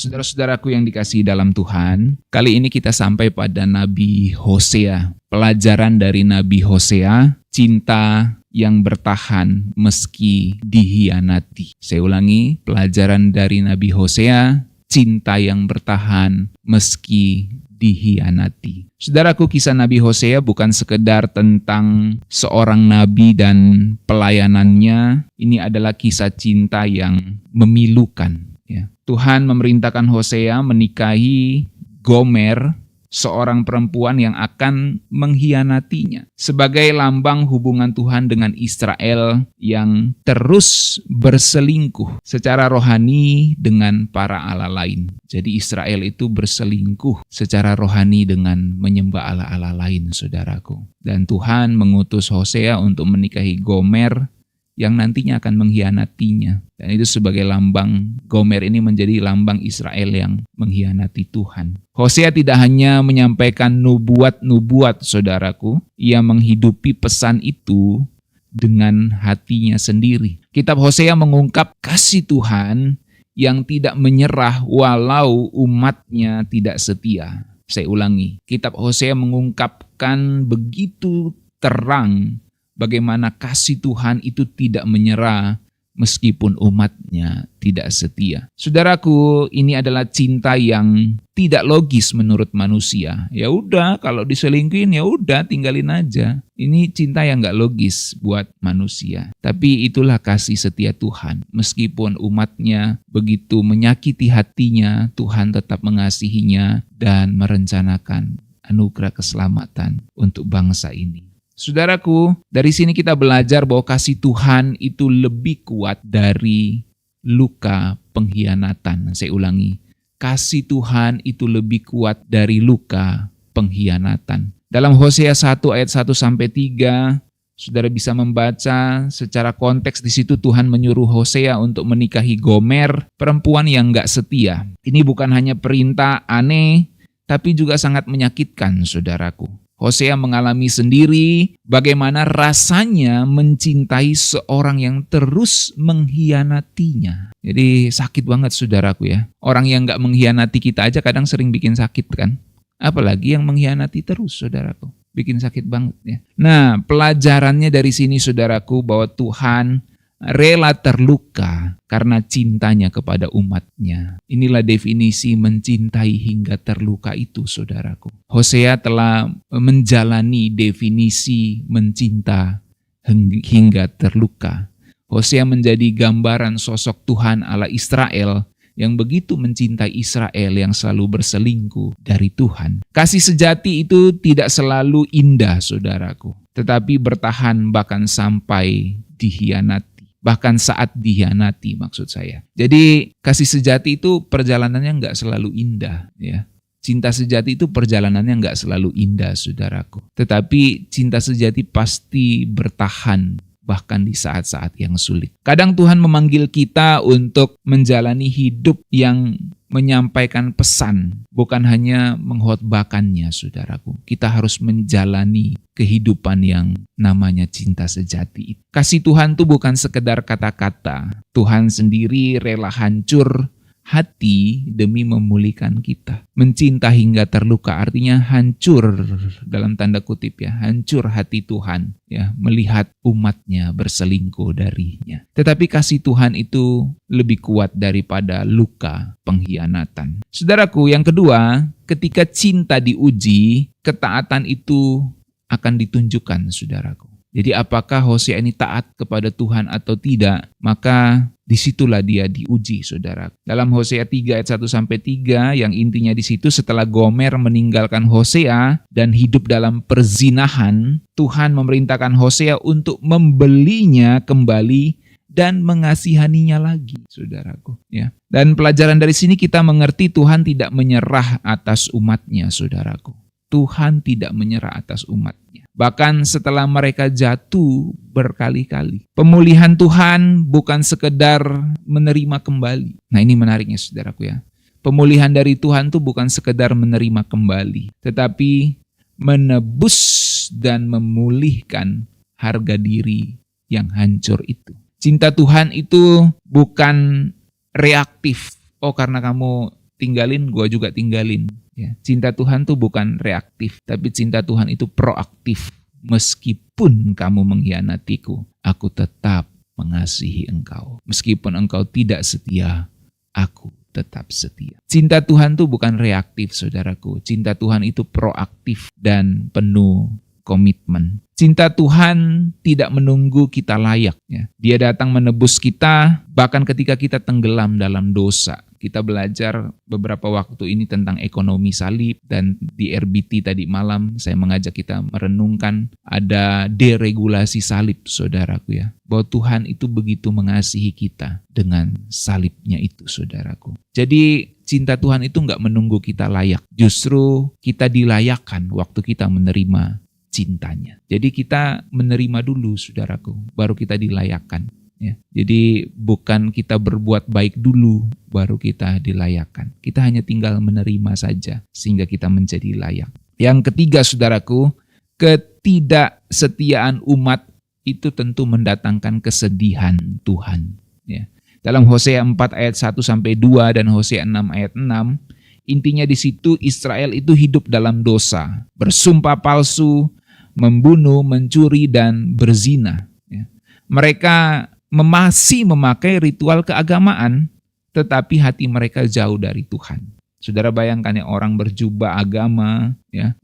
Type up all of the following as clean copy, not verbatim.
Saudara-saudaraku yang dikasihi dalam Tuhan, kali ini kita sampai pada Nabi Hosea. Pelajaran dari Nabi Hosea, cinta yang bertahan meski dihianati. Saya ulangi, pelajaran dari Nabi Hosea, cinta yang bertahan meski dihianati. Saudaraku, kisah Nabi Hosea bukan sekedar tentang seorang nabi dan pelayanannya. Ini adalah kisah cinta yang memilukan. Tuhan memerintahkan Hosea menikahi Gomer, seorang perempuan yang akan mengkhianatinya. Sebagai lambang hubungan Tuhan dengan Israel yang terus berselingkuh secara rohani dengan para allah lain. Jadi Israel itu berselingkuh secara rohani dengan menyembah allah-allah lain, saudaraku. Dan Tuhan mengutus Hosea untuk menikahi Gomer yang nantinya akan mengkhianatinya. Dan itu sebagai lambang, Gomer ini menjadi lambang Israel yang mengkhianati Tuhan. Hosea tidak hanya menyampaikan nubuat-nubuat, saudaraku. Ia menghidupi pesan itu dengan hatinya sendiri. Kitab Hosea mengungkap kasih Tuhan yang tidak menyerah walau umatnya tidak setia. Saya ulangi, kitab Hosea mengungkapkan begitu terang bagaimana kasih Tuhan itu tidak menyerah meskipun umatnya tidak setia. Saudaraku, ini adalah cinta yang tidak logis menurut manusia. Ya udah, kalau diselingkuhin ya udah, tinggalin aja. Ini cinta yang gak logis buat manusia. Tapi itulah kasih setia Tuhan. Meskipun umatnya begitu menyakiti hatinya, Tuhan tetap mengasihinya dan merencanakan anugerah keselamatan untuk bangsa ini. Saudaraku, dari sini kita belajar bahwa kasih Tuhan itu lebih kuat dari luka pengkhianatan. Saya ulangi, kasih Tuhan itu lebih kuat dari luka pengkhianatan. Dalam Hosea 1 ayat 1-3, saudara bisa membaca secara konteks di situ Tuhan menyuruh Hosea untuk menikahi Gomer, perempuan yang gak setia. Ini bukan hanya perintah aneh, tapi juga sangat menyakitkan, saudaraku. Hosea mengalami sendiri bagaimana rasanya mencintai seorang yang terus mengkhianatinya. Jadi sakit banget, saudaraku ya. Orang yang gak mengkhianati kita aja kadang sering bikin sakit kan. Apalagi yang mengkhianati terus, saudaraku. Bikin sakit banget ya. Nah, pelajarannya dari sini, saudaraku, bahwa Tuhan rela terluka karena cintanya kepada umatnya. Inilah definisi mencintai hingga terluka itu, saudaraku. Hosea telah menjalani definisi mencinta hingga terluka. Hosea menjadi gambaran sosok Tuhan Allah Israel yang begitu mencintai Israel yang selalu berselingkuh dari Tuhan. Kasih sejati itu tidak selalu indah, saudaraku, tetapi bertahan bahkan sampai dikhianati. Bahkan saat dikhianati, maksud saya. Jadi kasih sejati itu perjalanannya nggak selalu indah, ya. Cinta sejati itu perjalanannya nggak selalu indah, saudaraku. Tetapi cinta sejati pasti bertahan bahkan di saat-saat yang sulit. Kadang Tuhan memanggil kita untuk menjalani hidup yang menyampaikan pesan, bukan hanya mengkhotbahkannya, saudaraku. Kita harus menjalani kehidupan yang namanya cinta sejati. Kasih Tuhan itu bukan sekedar kata-kata. Tuhan sendiri rela hancur hati demi memulihkan kita. Mencinta hingga terluka artinya hancur, dalam tanda kutip ya, hancur hati Tuhan ya, melihat umatnya berselingkuh darinya. Tetapi kasih Tuhan itu lebih kuat daripada luka pengkhianatan. Saudaraku, yang kedua, ketika cinta diuji, ketaatan itu akan ditunjukkan, saudaraku. Jadi apakah Hosea ini taat kepada Tuhan atau tidak, maka disitulah dia diuji, saudara. Dalam Hosea 3 ayat 1-3 yang intinya di situ, setelah Gomer meninggalkan Hosea dan hidup dalam perzinahan, Tuhan memerintahkan Hosea untuk membelinya kembali dan mengasihaninya lagi, saudaraku. Ya. Dan pelajaran dari sini kita mengerti Tuhan tidak menyerah atas umatnya, saudaraku. Tuhan tidak menyerah atas umatnya. Bahkan setelah mereka jatuh berkali-kali. Pemulihan Tuhan bukan sekedar menerima kembali. Nah, ini menariknya, saudaraku ya. Pemulihan dari Tuhan itu bukan sekedar menerima kembali, tetapi menebus dan memulihkan harga diri yang hancur itu. Cinta Tuhan itu bukan reaktif. Oh, karena kamu tinggalin, gue juga tinggalin. Ya. Cinta Tuhan tuh bukan reaktif, tapi cinta Tuhan itu proaktif. Meskipun kamu mengkhianatiku, aku tetap mengasihi engkau. Meskipun engkau tidak setia, aku tetap setia. Cinta Tuhan tuh bukan reaktif, saudaraku. Cinta Tuhan itu proaktif dan penuh komitmen. Cinta Tuhan tidak menunggu kita layak. Ya. Dia datang menebus kita bahkan ketika kita tenggelam dalam dosa. Kita belajar beberapa waktu ini tentang ekonomi salib, dan di RBT tadi malam saya mengajak kita merenungkan ada deregulasi salib, saudaraku ya. Bahwa Tuhan itu begitu mengasihi kita dengan salibnya itu, saudaraku. Jadi cinta Tuhan itu nggak menunggu kita layak. Justru kita dilayakkan waktu kita menerima cintanya. Jadi kita menerima dulu, saudaraku, baru kita dilayakkan. Ya. Jadi bukan kita berbuat baik dulu, baru kita dilayakkan. Kita hanya tinggal menerima saja, sehingga kita menjadi layak. Yang ketiga, saudaraku, ketidaksetiaan umat itu tentu mendatangkan kesedihan Tuhan. Ya. Dalam Hosea 4 ayat 1-2 dan Hosea 6 ayat 6, intinya di situ Israel itu hidup dalam dosa, bersumpah palsu, membunuh, mencuri, dan berzina. Ya. Mereka masih memakai ritual keagamaan, tetapi hati mereka jauh dari Tuhan. Saudara bayangkan ya, orang berjubah agama, ya,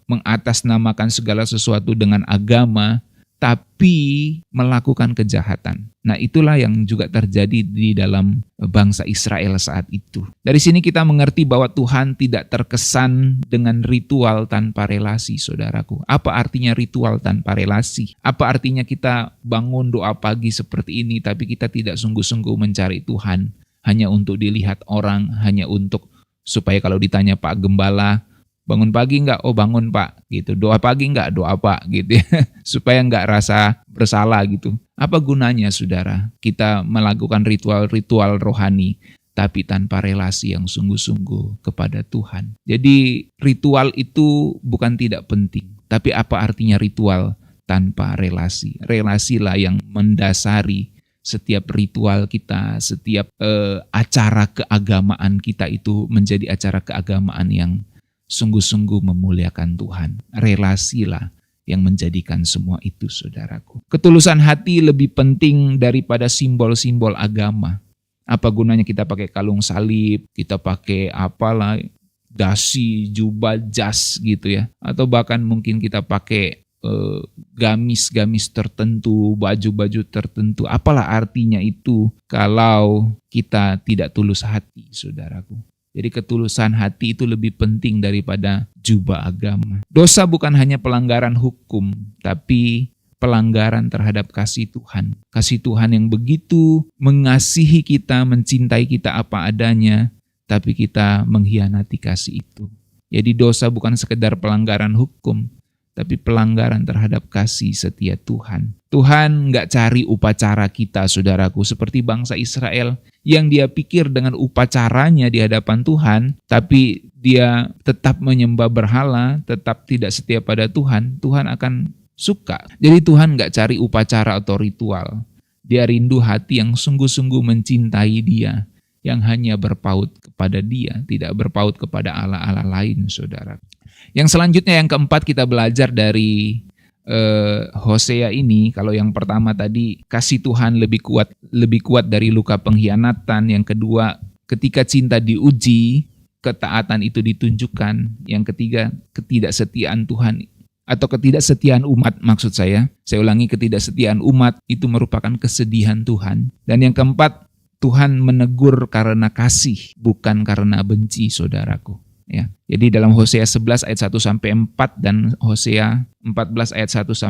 mengatasnamakan segala sesuatu dengan agama, tapi melakukan kejahatan. Nah, itulah yang juga terjadi di dalam bangsa Israel saat itu. Dari sini kita mengerti bahwa Tuhan tidak terkesan dengan ritual tanpa relasi, saudaraku. Apa artinya ritual tanpa relasi? Apa artinya kita bangun doa pagi seperti ini, tapi kita tidak sungguh-sungguh mencari Tuhan, hanya untuk dilihat orang, hanya untuk supaya kalau ditanya Pak Gembala, bangun pagi enggak? Oh bangun Pak, gitu. Doa pagi enggak? Doa Pak, gitu ya. Supaya enggak rasa bersalah gitu. Apa gunanya, saudara? Kita melakukan ritual-ritual rohani, tapi tanpa relasi yang sungguh-sungguh kepada Tuhan. Jadi ritual itu bukan tidak penting, tapi apa artinya ritual tanpa relasi? Relasilah yang mendasari setiap ritual kita, setiap acara keagamaan kita itu menjadi acara keagamaan yang sungguh-sungguh memuliakan Tuhan. Relasilah yang menjadikan semua itu, saudaraku. Ketulusan hati lebih penting daripada simbol-simbol agama. Apa gunanya kita pakai kalung salib, kita pakai apalah, dasi, jubah, jas gitu ya. Atau bahkan mungkin kita pakai gamis-gamis tertentu, baju-baju tertentu. Apalah artinya itu kalau kita tidak tulus hati, saudaraku. Jadi ketulusan hati itu lebih penting daripada jubah agama. Dosa bukan hanya pelanggaran hukum, tapi pelanggaran terhadap kasih Tuhan. Kasih Tuhan yang begitu mengasihi kita, mencintai kita apa adanya, tapi kita mengkhianati kasih itu. Jadi dosa bukan sekedar pelanggaran hukum, tapi pelanggaran terhadap kasih setia Tuhan. Tuhan nggak cari upacara kita, saudaraku, seperti bangsa Israel yang dia pikir dengan upacaranya di hadapan Tuhan, tapi dia tetap menyembah berhala, tetap tidak setia pada Tuhan, Tuhan akan suka. Jadi Tuhan nggak cari upacara atau ritual. Dia rindu hati yang sungguh-sungguh mencintai Dia, yang hanya berpaut kepada Dia, tidak berpaut kepada Allah-Allah lain, saudara. Yang selanjutnya, yang keempat, kita belajar dari Hosea ini. Kalau yang pertama tadi kasih Tuhan lebih kuat dari luka pengkhianatan. Yang kedua, ketika cinta diuji, ketaatan itu ditunjukkan. Yang ketiga, ketidaksetiaan Tuhan atau ketidaksetiaan umat, maksud saya ulangi, ketidaksetiaan umat itu merupakan kesedihan Tuhan. Dan yang keempat, Tuhan menegur karena kasih, bukan karena benci, saudaraku. Ya. Jadi dalam Hosea 11 ayat 1-4 dan Hosea 14 ayat 1-4,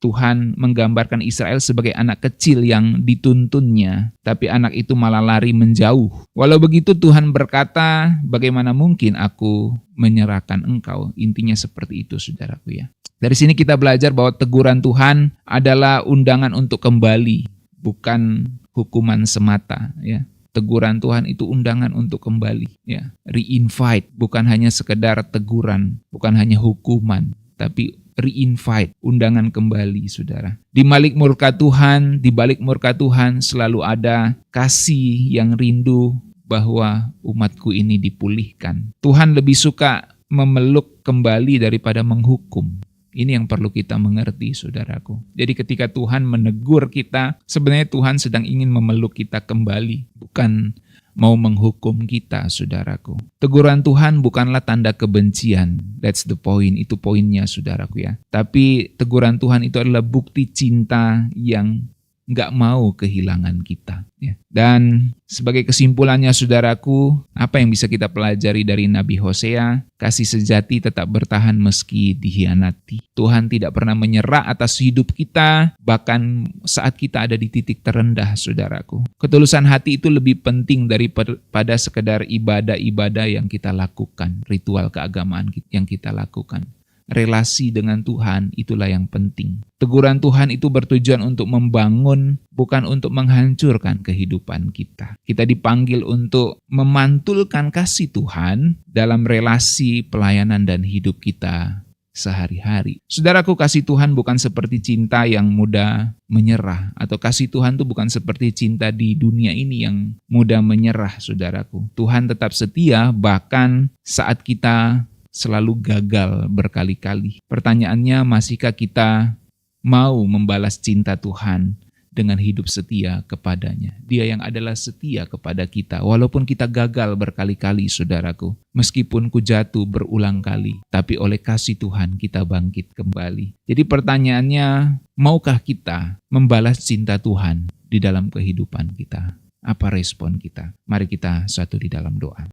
Tuhan menggambarkan Israel sebagai anak kecil yang dituntunnya, tapi anak itu malah lari menjauh. Walau begitu Tuhan berkata, bagaimana mungkin aku menyerahkan engkau? Intinya seperti itu, saudaraku ya. Dari sini kita belajar bahwa teguran Tuhan adalah undangan untuk kembali, bukan hukuman semata, ya. Teguran Tuhan itu undangan untuk kembali, ya. Re-invite, bukan hanya sekedar teguran, bukan hanya hukuman, tapi re-invite, undangan kembali, saudara. Di balik murka Tuhan selalu ada kasih yang rindu bahwa umatku ini dipulihkan. Tuhan lebih suka memeluk kembali daripada menghukum. Ini yang perlu kita mengerti, saudaraku. Jadi ketika Tuhan menegur kita, sebenarnya Tuhan sedang ingin memeluk kita kembali, bukan mau menghukum kita, saudaraku. Teguran Tuhan bukanlah tanda kebencian. That's the point. Itu poinnya, saudaraku ya. Tapi teguran Tuhan itu adalah bukti cinta yang nggak mau kehilangan kita. Ya. Dan sebagai kesimpulannya, saudaraku, apa yang bisa kita pelajari dari Nabi Hosea? Kasih sejati tetap bertahan meski dikhianati. Tuhan tidak pernah menyerah atas hidup kita, bahkan saat kita ada di titik terendah, saudaraku. Ketulusan hati itu lebih penting daripada sekedar ibadah-ibadah yang kita lakukan, ritual keagamaan yang kita lakukan. Relasi dengan Tuhan itulah yang penting. Teguran Tuhan itu bertujuan untuk membangun, bukan untuk menghancurkan kehidupan kita. Kita dipanggil untuk memantulkan kasih Tuhan dalam relasi, pelayanan, dan hidup kita sehari-hari. Saudaraku, kasih Tuhan bukan seperti cinta yang mudah menyerah, atau kasih Tuhan itu bukan seperti cinta di dunia ini yang mudah menyerah, saudaraku. Tuhan tetap setia bahkan saat kita selalu gagal berkali-kali. Pertanyaannya, masihkah kita mau membalas cinta Tuhan dengan hidup setia kepadanya? Dia yang adalah setia kepada kita, walaupun kita gagal berkali-kali, saudaraku. Meskipun ku jatuh berulang kali, tapi oleh kasih Tuhan kita bangkit kembali. Jadi pertanyaannya, maukah kita membalas cinta Tuhan di dalam kehidupan kita? Apa respon kita? Mari kita satu di dalam doa.